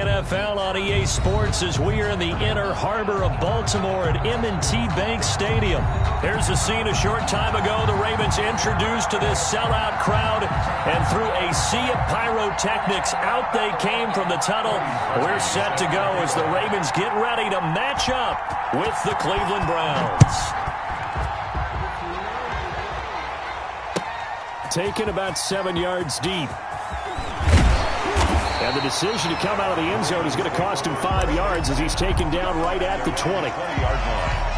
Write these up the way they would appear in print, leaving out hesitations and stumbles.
NFL on EA Sports as we are in the Inner Harbor of Baltimore at M&T Bank Stadium. Here's a scene a short time ago. The Ravens introduced to this sellout crowd, and through a sea of pyrotechnics, out they came from the tunnel. We're set to go as the Ravens get ready to match up with the Cleveland Browns. Taken about 7 yards deep. And the decision to come out of the end zone is going to cost him 5 yards as he's taken down right at the 20-yard line.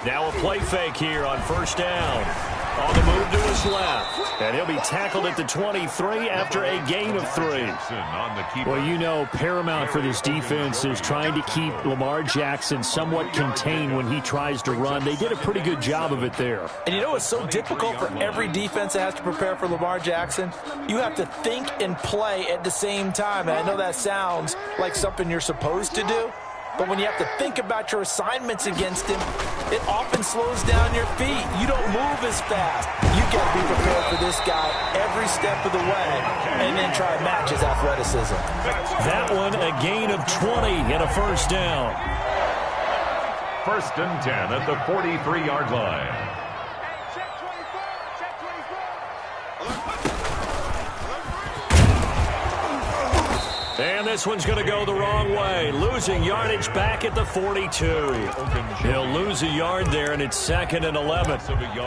Now a play fake here on first down. On the move to his left. And he'll be tackled at the 23 after a gain of 3. Well, you know, paramount for this defense is trying to keep Lamar Jackson somewhat contained when he tries to run. They did a pretty good job of it there. And you know it's so difficult for every defense that has to prepare for Lamar Jackson? You have to think and play at the same time. And I know that sounds like something you're supposed to do. But when you have to think about your assignments against him, it often slows down your feet. You don't move as fast. You've got to be prepared for this guy every step of the way and then try to match his athleticism. That one, a gain of 20 and a first down. 1st and 10 at the 43-yard line. And this one's going to go the wrong way. Losing yardage back at the 42. He'll lose a yard there, and it's 2nd and 11.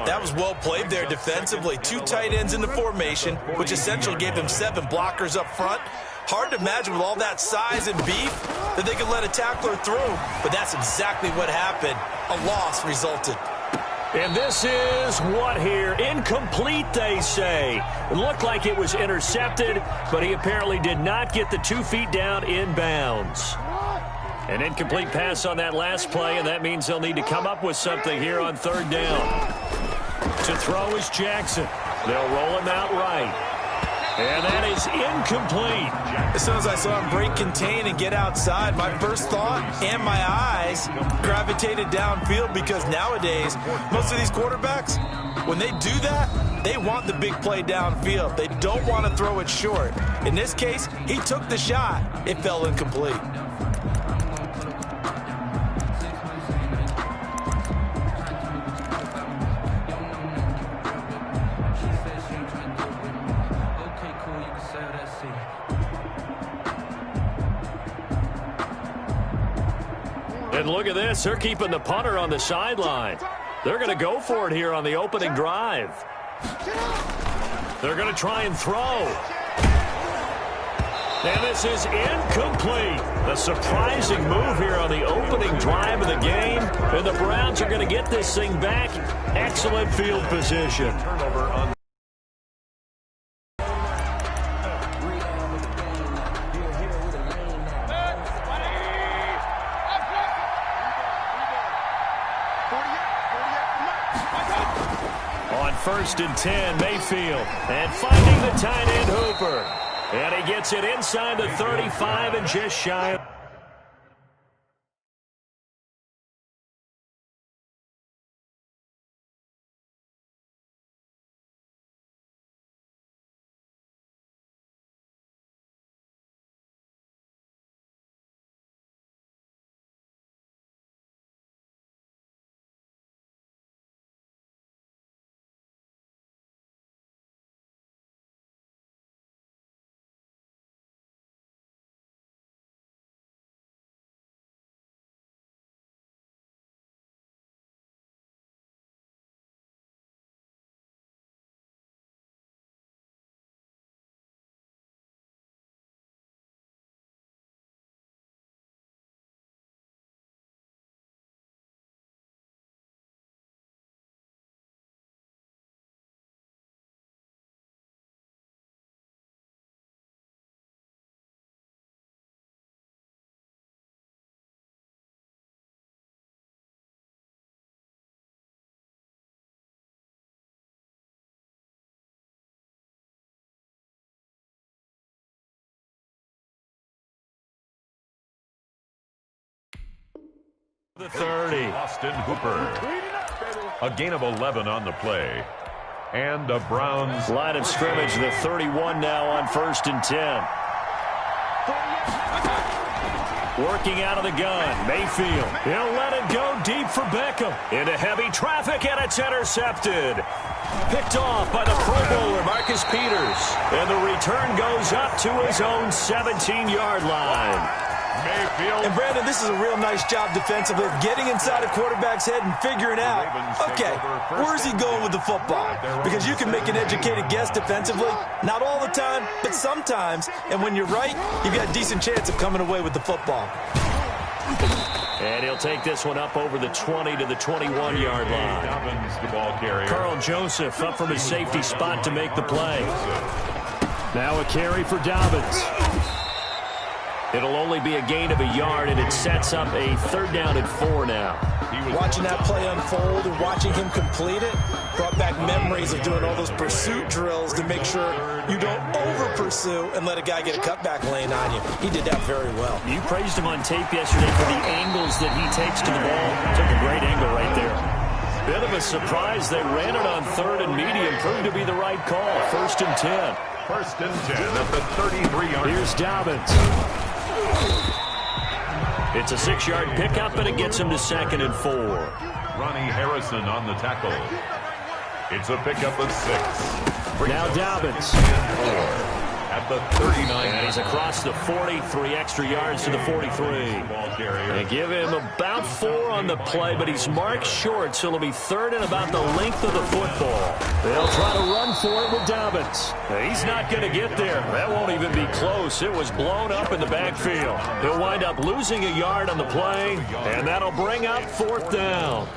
That was well played there defensively. 2 tight ends in the formation, which essentially gave them 7 blockers up front. Hard to imagine with all that size and beef that they could let a tackler through. But that's exactly what happened. A loss resulted. And this is what here? Incomplete, they say. It looked like it was intercepted, but he apparently did not get the 2 feet down in bounds. An incomplete pass on that last play, and that means they'll need to come up with something here on 3rd down. To throw is Jackson. They'll roll him out right. And that is incomplete. As soon as I saw him break contain and get outside, my first thought and my eyes gravitated downfield, because nowadays, most of these quarterbacks, when they do that, they want the big play downfield. They don't want to throw it short. In this case, he took the shot. It fell incomplete. And look at this. They're keeping the punter on the sideline. They're going to go for it here on the opening drive. They're going to try and throw. And this is incomplete. A surprising move here on the opening drive of the game. And the Browns are going to get this thing back. Excellent field position. Turnover on On 1st and 10, Mayfield. And finding the tight end Hooper. And he gets it inside the 35 and just shy of the 30. Austin Hooper. A gain of 11 on the play. And the Browns. Line of scrimmage, the 31 now on 1st and 10. Working out of the gun, Mayfield. He'll let it go deep for Beckham. Into heavy traffic, and it's intercepted. Picked off by the Pro Bowler, Marcus Peters. And the return goes up to his own 17-yard line. Mayfield. And, Brandon, this is a real nice job defensively of getting inside a quarterback's head and figuring out, okay, where's he going with the football? Because you can make an educated guess defensively. Not all the time, but sometimes. And when you're right, you've got a decent chance of coming away with the football. And he'll take this one up over the 20 to the 21-yard line. Dobbins, the ball carrier. Carl Joseph up from his safety spot to make the play. Now a carry for Dobbins. It'll only be a gain of a yard, and it sets up a 3rd down and 4 now. Watching that play unfold and watching him complete it brought back memories of doing all those pursuit drills to make sure you don't over-pursue and let a guy get a cutback lane on you. He did that very well. You praised him on tape yesterday for the angles that he takes to the ball. Took a great angle right there. Bit of a surprise. They ran it on 3rd and medium. Proved to be the right call. 1st and 10. 1st and 10 at the 33-yard. Here's Dobbins. It's a 6-yard pickup, and it gets him to 2nd and 4. Ronnie Harrison on the tackle. It's a pickup of 6. Now Dobbins. 4 at the 39. And he's across the 40, 3 extra yards to the 43. They give him about 4 on the play, but he's marked short, so it'll be 3rd and about the length of the football. They'll try to run for it with Dobbins. He's not going to get there. That won't even be close. It was blown up in the backfield. He'll wind up losing a yard on the play, and that'll bring up 4th down.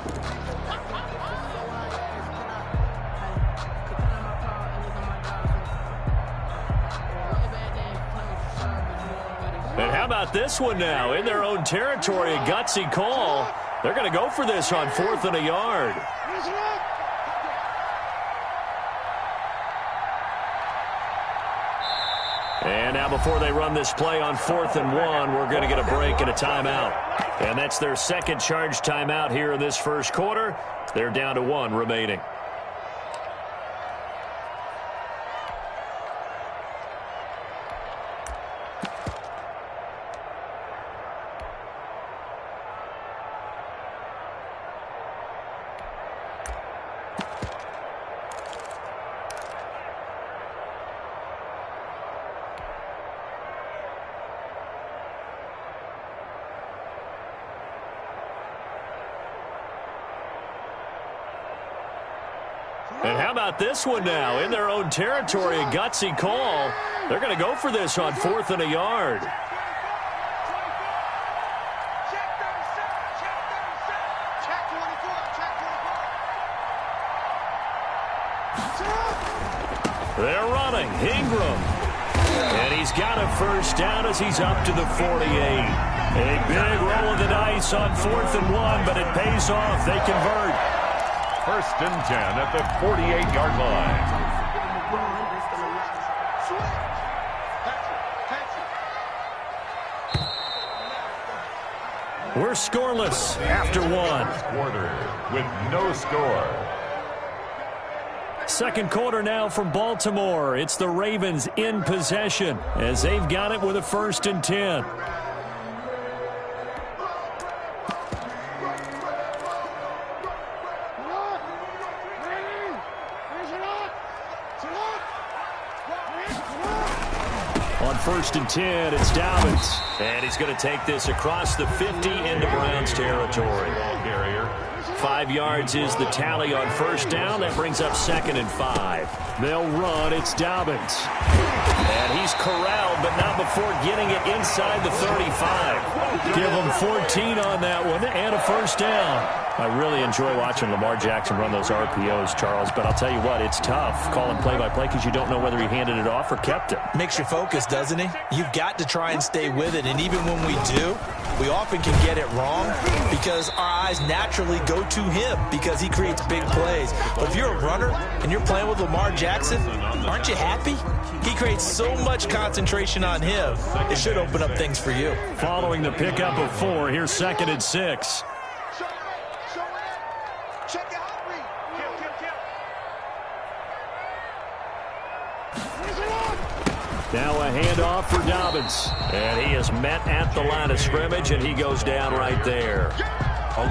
And how about this one now? In their own territory, a gutsy call. They're going to go for this on 4th and a yard. And now before they run this play on 4th and 1, we're going to get a break and a timeout. And that's their 2nd charge timeout here in this 1st quarter. They're down to 1 remaining. And how about this one now? In their own territory, a gutsy call. They're going to go for this on 4th and a yard. They're running. Ingram. And he's got a 1st down as he's up to the 48. A big roll of the dice on 4th and 1, but it pays off. They convert. 1st and 10 at the 48-yard line. We're scoreless after 1. Quarter with no score. 2nd quarter now from Baltimore. It's the Ravens in possession as they've got it with a 1st and 10. On 1st and 10, it's Dobbins. And he's going to take this across the 50 into Browns territory. 5 yards is the tally on 1st down. That brings up 2nd and 5. They'll run. It's Dobbins. And he's corralled, but not before getting it inside the 35. Give him 14 on that one and a 1st down. I really enjoy watching Lamar Jackson run those RPOs, Charles, but I'll tell you what, it's tough calling play-by-play because you don't know whether he handed it off or kept it. Makes you focus, doesn't he? You've got to try and stay with it, and even when we do, we often can get it wrong because our eyes naturally go to him because he creates big plays. But if you're a runner and you're playing with Lamar Jackson, aren't you happy? He creates so much concentration on him, it should open up things for you. Following the pickup of 4, here's 2nd and 6. Now a handoff for Dobbins. And he is met at the line of scrimmage, and he goes down right there.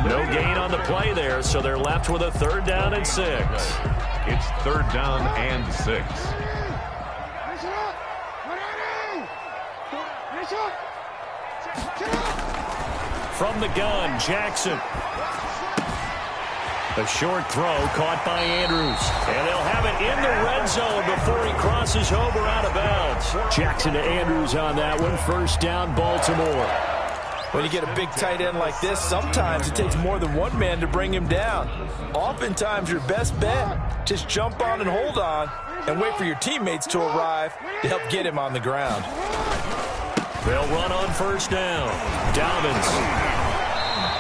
No gain on the play there, so they're left with a 3rd down and 6. It's 3rd down and 6. From the gun, Jackson. A short throw caught by Andrews. And they'll have it in the red zone before he crosses over out of bounds. Jackson to Andrews on that one. 1st down, Baltimore. When you get a big tight end like this, sometimes it takes more than one man to bring him down. Oftentimes, your best bet, just jump on and hold on and wait for your teammates to arrive to help get him on the ground. They'll run on 1st down. Dobbins.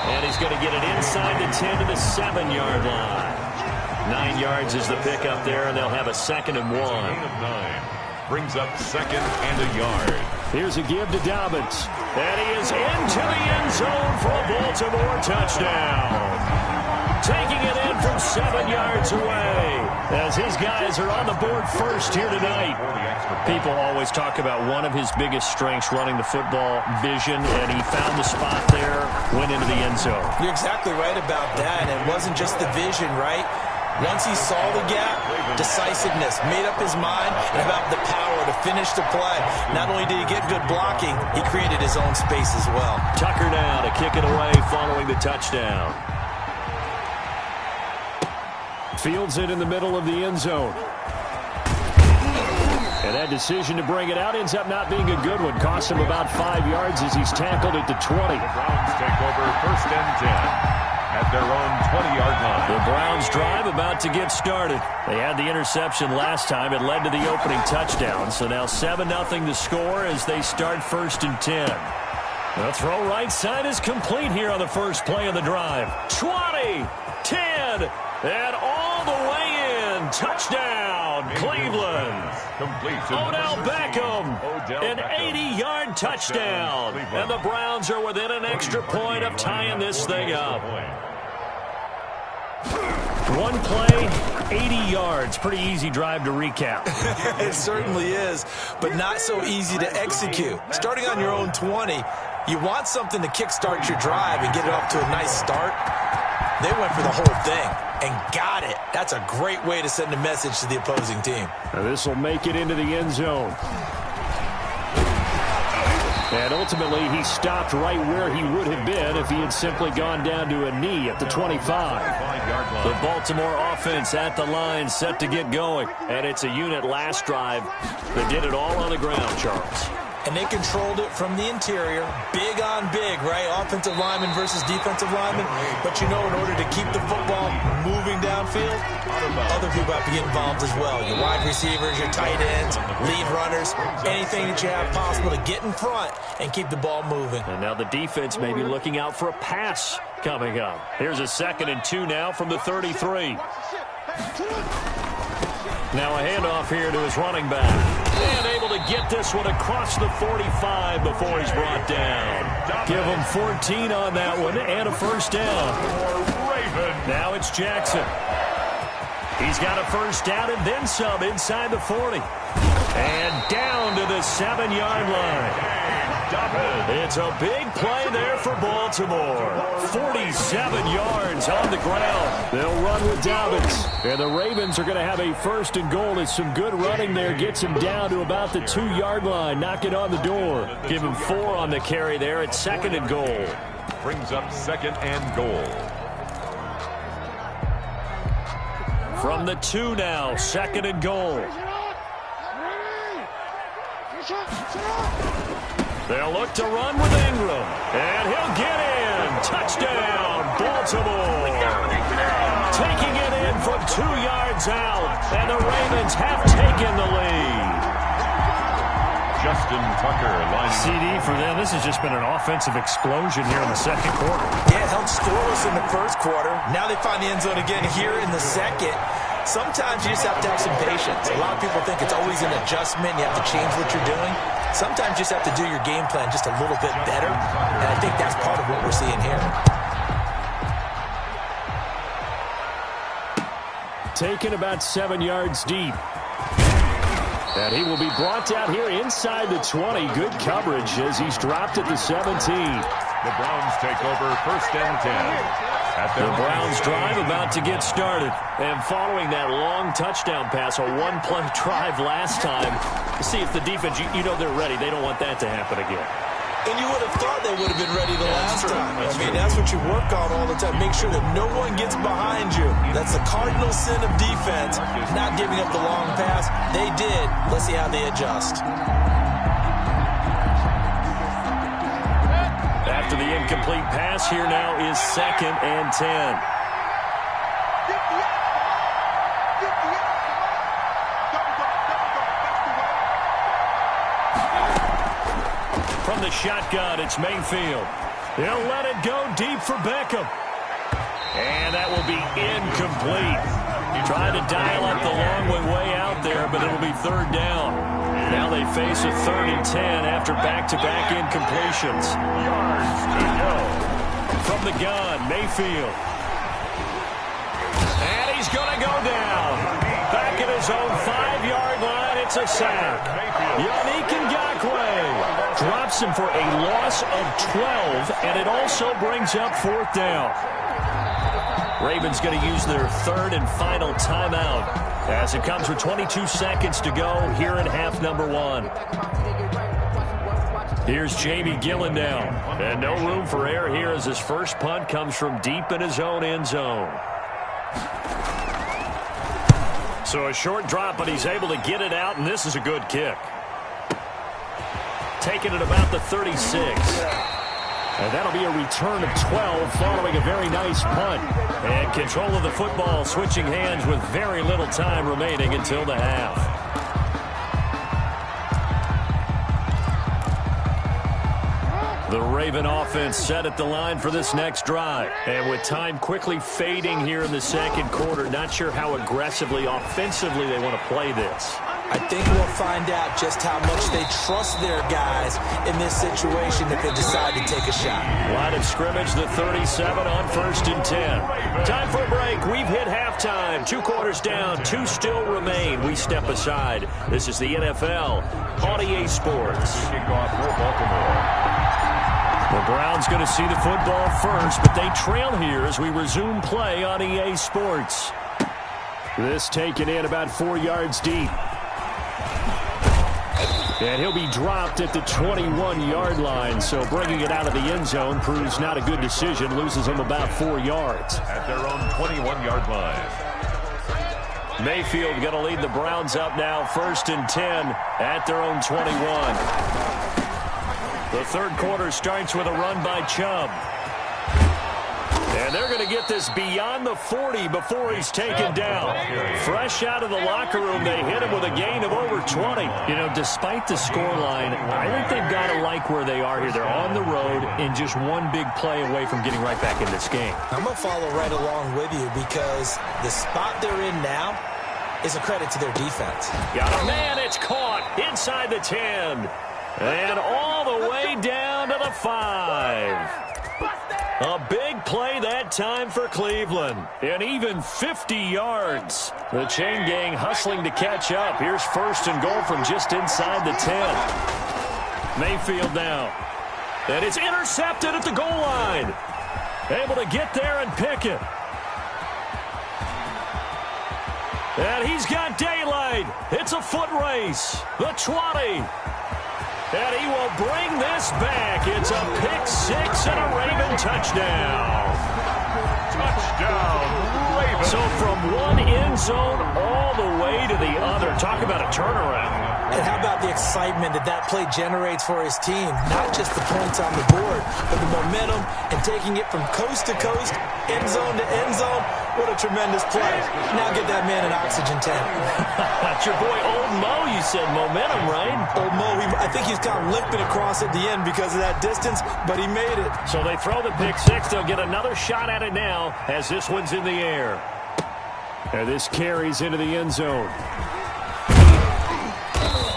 And he's going to get it inside the 10 to the 7-yard line. 9 yards is the pickup there, and they'll have a 2nd and 1. Gain of 9. Brings up 2nd and a yard. Here's a give to Dobbins. And he is into the end zone for a Baltimore touchdown. Taking it in from 7 yards away as his guys are on the board first here tonight. People always talk about one of his biggest strengths, running the football, vision, and he found the spot there, went into the end zone. You're exactly right about that, and it wasn't just the vision, right? Once he saw the gap, decisiveness, made up his mind, and about the power to finish the play. Not only did he get good blocking, he created his own space as well. Tucker now to kick it away following the touchdown. Fields it in the middle of the end zone. And that decision to bring it out ends up not being a good one. Cost him about 5 yards as he's tackled at the 20. The Browns take over 1st and 10. At their own 20-yard line. The Browns drive about to get started. They had the interception last time. It led to the opening touchdown. So now 7-0 to score as they start 1st and 10. The throw right side is complete here on the first play of the drive. 20, 10, and all the way in. Touchdown, Cleveland. Odell Beckham, an 80-yard touchdown. And the Browns are within an extra point of tying this thing up. One play, 80 yards. Pretty easy drive to recap. It certainly is, but not so easy to execute. Starting on your own 20, you want something to kickstart your drive and get it off to a nice start. They went for the whole thing and got it. That's a great way to send a message to the opposing team. Now this will make it into the end zone. And ultimately, he stopped right where he would have been if he had simply gone down to a knee at the 25. The Baltimore offense at the line, set to get going. And it's a unit last drive that did it all on the ground, Charles. And they controlled it from the interior, big on big, right? Offensive lineman versus defensive lineman. But you know, in order to keep the football moving downfield, other people have to get involved as well. Your wide receivers, your tight ends, lead runners, anything that you have possible to get in front and keep the ball moving. And now the defense may be looking out for a pass coming up. Here's a 2nd and 2 now from the 33. Now a handoff here to his running back. And able to get this one across the 45 before he's brought down. Give him 14 on that one and a 1st down. Now it's Jackson. He's got a 1st down and then some inside the 40. And down to the 7-yard line. It's a big play there for Baltimore. 47 yards on the ground. They'll run with Dobbins. And the Ravens are going to have a 1st and goal. As some good running there gets him down to about the 2-yard line. Knock it on the door. Give him 4 on the carry there at 2nd and goal. Brings up 2nd and goal. From the 2 now, 2nd and goal. They'll look to run with Ingram. And he'll get in. Touchdown, Baltimore. Taking it in from 2 yards out. And the Ravens have taken the lead. Justin Tucker lining CD for them. This has just been an offensive explosion here in the 2nd quarter. Yeah, held scoreless in the 1st quarter. Now they find the end zone again here in the 2nd. Sometimes you just have to have some patience. A lot of people think it's always an adjustment. You have to change what you're doing. Sometimes you just have to do your game plan just a little bit better. And I think that's part of what we're seeing here. Taken about 7 yards deep. And he will be brought down here inside the 20. Good coverage as he's dropped at the 17. The Browns take over 1st and 10. The Browns drive about to get started. And following that long touchdown pass, a one-play drive last time, see if the defense, you know they're ready. They don't want that to happen again. And you would have thought they would have been ready the last time. That's what you work on all the time. Make sure that no one gets behind you. That's the cardinal sin of defense, not giving up the long pass. They did. Let's see how they adjust. After the incomplete pass, here now is 2nd and 10. From the shotgun, it's Mayfield. They'll let it go deep for Beckham. And that will be incomplete. Trying to dial up the long way out there, but it'll be 3rd down. Now they face a 3rd and 10 after back-to-back incompletions. Yards to go. From the gun, Mayfield. And he's going to go down. Back at his own 5-yard line, it's a sack. Yannick Ngakoue drops him for a loss of 12, and it also brings up 4th down. Ravens going to use their 3rd and final timeout as it comes with 22 seconds to go here in half number 1. Here's Jamie Gillen now, and no room for error here as his first punt comes from deep in his own end zone. So a short drop, but he's able to get it out, and this is a good kick. Taking it about the 36. And that'll be a return of 12 following a very nice punt. And control of the football switching hands with very little time remaining until the half. The Raven offense set at the line for this next drive. And with time quickly fading here in the 2nd quarter, not sure how aggressively, offensively they want to play this. I think we'll find out just how much they trust their guys in this situation if they decide to take a shot. Line of scrimmage, the 37 on 1st and 10. Time for a break. We've hit halftime. 2 quarters down, 2 still remain. We step aside. This is the NFL on EA Sports. Kickoff for Baltimore. The Browns going to see the football first, but they trail here as we resume play on EA Sports. This taken in about 4 yards deep. And he'll be dropped at the 21-yard line, so bringing it out of the end zone proves not a good decision, loses him about 4 yards. At their own 21-yard line. Mayfield going to lead the Browns up now, 1st and 10 at their own 21. The 3rd quarter starts with a run by Chubb. And they're going to get this beyond the 40 before he's taken down. Fresh out of the locker room, they hit him with a gain of over 20. You know, despite the scoreline, I think they've got to like where they are here. They're on the road and just one big play away from getting right back in this game. I'm going to follow right along with you because the spot they're in now is a credit to their defense. Got a man, it's caught inside the 10. And all the way down to the 5. A big play that time for Cleveland. And even 50 yards. The chain gang hustling to catch up. Here's 1st and goal from just inside the 10. Mayfield now. And it's intercepted at the goal line. Able to get there and pick it. And he's got daylight. It's a foot race. The 20. And he will bring this back. It's a pick-6 and a Raven touchdown. Touchdown, Ravens. So from one end zone all the way to the other. Talk about a turnaround. And how about the excitement that that play generates for his team? Not just the points on the board, but the momentum and taking it from coast to coast, end zone to end zone. What a tremendous play. Now get that man an oxygen tank. That's your boy Old Mo, you said. Momentum, right? Old Mo, I think he's kind of limping across at the end because of that distance, but he made it. So they throw the pick-6. They'll get another shot at it now as this one's in the air. And this carries into the end zone.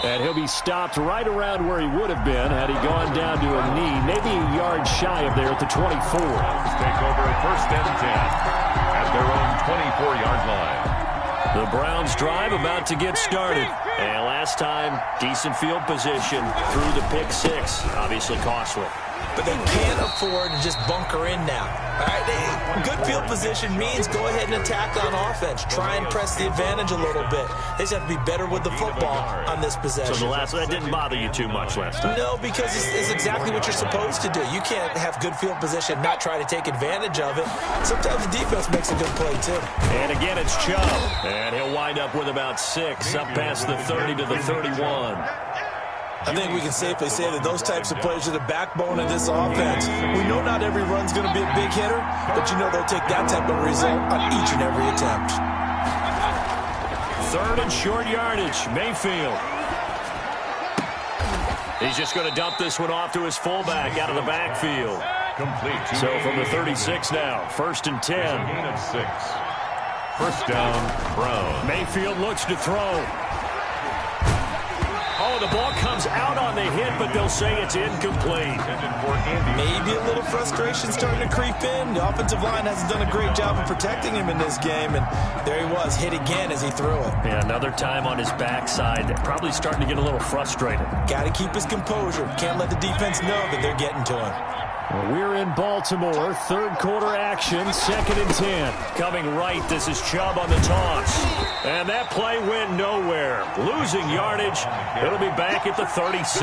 And he'll be stopped right around where he would have been had he gone down to a knee, maybe a yard shy of there at the 24. Take over 1st and 10 at their own 24-yard line. The Browns drive about to get started. And last time, decent field position through the pick six. Obviously costly. But they can't afford to just bunker in now. All right, good field position means go ahead and attack on offense. Try and press the advantage a little bit. They just have to be better with the football on this possession. So that didn't bother you too much last time? No, because it's exactly what you're supposed to do. You can't have good field position, not try to take advantage of it. Sometimes the defense makes a good play, too. And again, it's Chubb. And he'll wind up with about 6, up past the 30 to the 31. I think we can safely say that those types of plays are the backbone of this offense. We know not every run's going to be a big hitter, but you know they'll take that type of result on each and every attempt. 3rd and short yardage, Mayfield. He's just going to dump this one off to his fullback out of the backfield. Complete. So from the 36 now, 1st and 10. Gain of 6. First down, Brown. Mayfield looks to throw. Oh, the ball comes out on the hit, but they'll say it's incomplete. Maybe a little frustration starting to creep in. The offensive line hasn't done a great job of protecting him in this game, and there he was, hit again as he threw it. Yeah, another time on his backside, probably starting to get a little frustrated. Got to keep his composure. Can't let the defense know that they're getting to him. Well, we're in Baltimore, 3rd quarter action, 2nd and 10. Coming right, this is Chubb on the toss. And that play went nowhere. Losing yardage. It'll be back at the 36.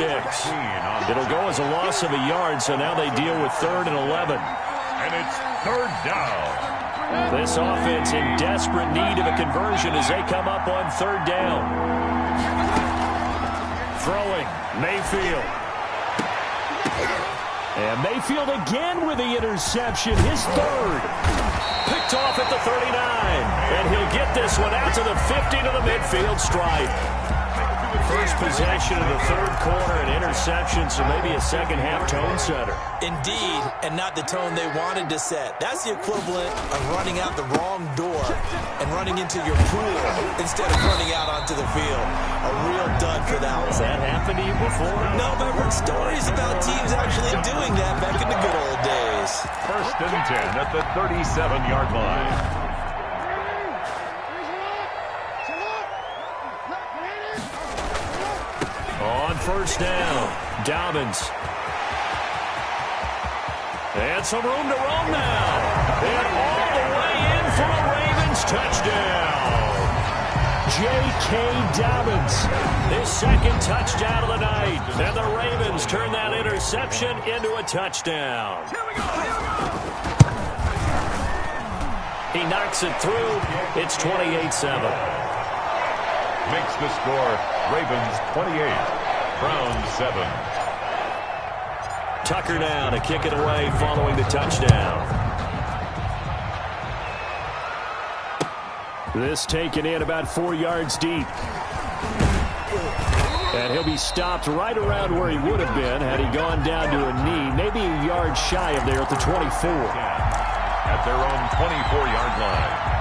It'll go as a loss of a yard, so now they deal with 3rd and 11. And it's 3rd down. This offense in desperate need of a conversion as they come up on 3rd down. Throwing, Mayfield. And Mayfield again with the interception, his 3rd. Picked off at the 39. And he'll get this one out to the 50 to the midfield stripe. First possession of the 3rd quarter, an interception, so maybe a second-half tone setter. Indeed, and not the tone they wanted to set. That's the equivalent of running out the wrong door and running into your pool instead of running out onto the field. A real dud for that one. Has that happened to you before? No, but I've heard stories about teams actually doing that back in the good old days. 1st and 10 at the 37-yard line. On 1st down, Dobbins. And some room to roam now. And all the way in for a Ravens touchdown. J.K. Dobbins, his 2nd touchdown of the night. And the Ravens turn that interception into a touchdown. He knocks it through. It's 28-7. Makes the score Ravens 28, Browns 7. Tucker now to kick it away following the touchdown. This taken in about 4 yards deep. And he'll be stopped right around where he would have been had he gone down to a knee, maybe a yard shy of there at the 24. At their own 24-yard line.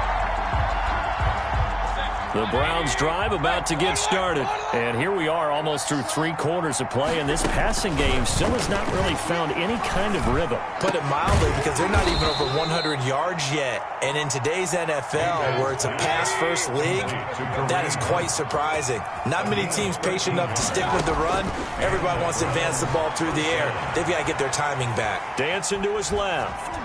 The Browns drive about to get started. And here we are almost through 3 quarters of play, and this passing game still has not really found any kind of rhythm. Put it mildly, because they're not even over 100 yards yet. And in today's NFL, where it's a pass-first league, that is quite surprising. Not many teams patient enough to stick with the run. Everybody wants to advance the ball through the air. They've got to get their timing back. Dancing to his left.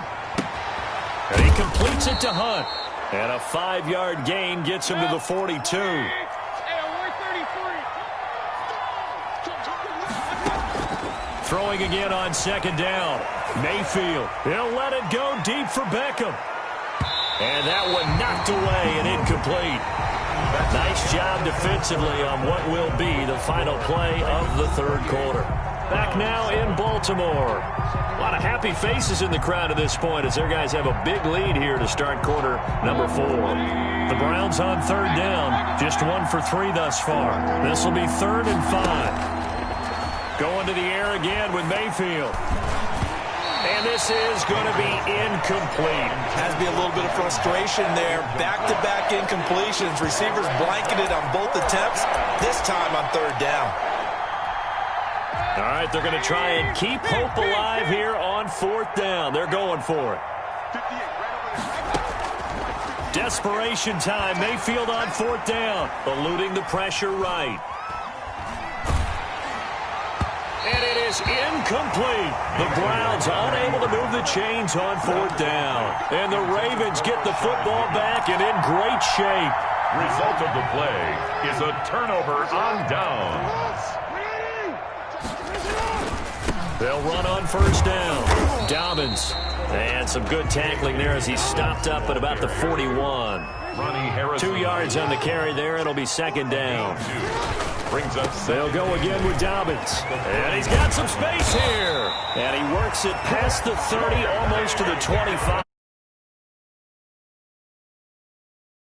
And he completes it to Hunt. And a 5-yard gain gets him to the 42. Throwing again on 2nd down. Mayfield. He'll let it go deep for Beckham. And that one knocked away and incomplete. Nice job defensively on what will be the final play of the 3rd quarter. Back now in Baltimore. A lot of happy faces in the crowd at this point as their guys have a big lead here to start quarter number 4. The Browns on 3rd down, just 1 for 3 thus far. This will be 3rd and 5. Going to the air again with Mayfield. And this is going to be incomplete. Has to be a little bit of frustration there. Back-to-back incompletions. Receivers blanketed on both attempts, this time on 3rd down. All right, they're going to try and keep hope alive here on 4th down. They're going for it. Desperation time. Mayfield on 4th down. Eluding the pressure right. And it is incomplete. The Browns unable to move the chains on 4th down. And the Ravens get the football back and in great shape. Result of the play is a turnover on downs. They'll run on 1st down. Dobbins. And some good tackling there as he stopped up at about the 41. 2 yards on the carry there. It'll be 2nd down. They'll go again with Dobbins. And he's got some space here. And he works it past the 30, almost to the 25.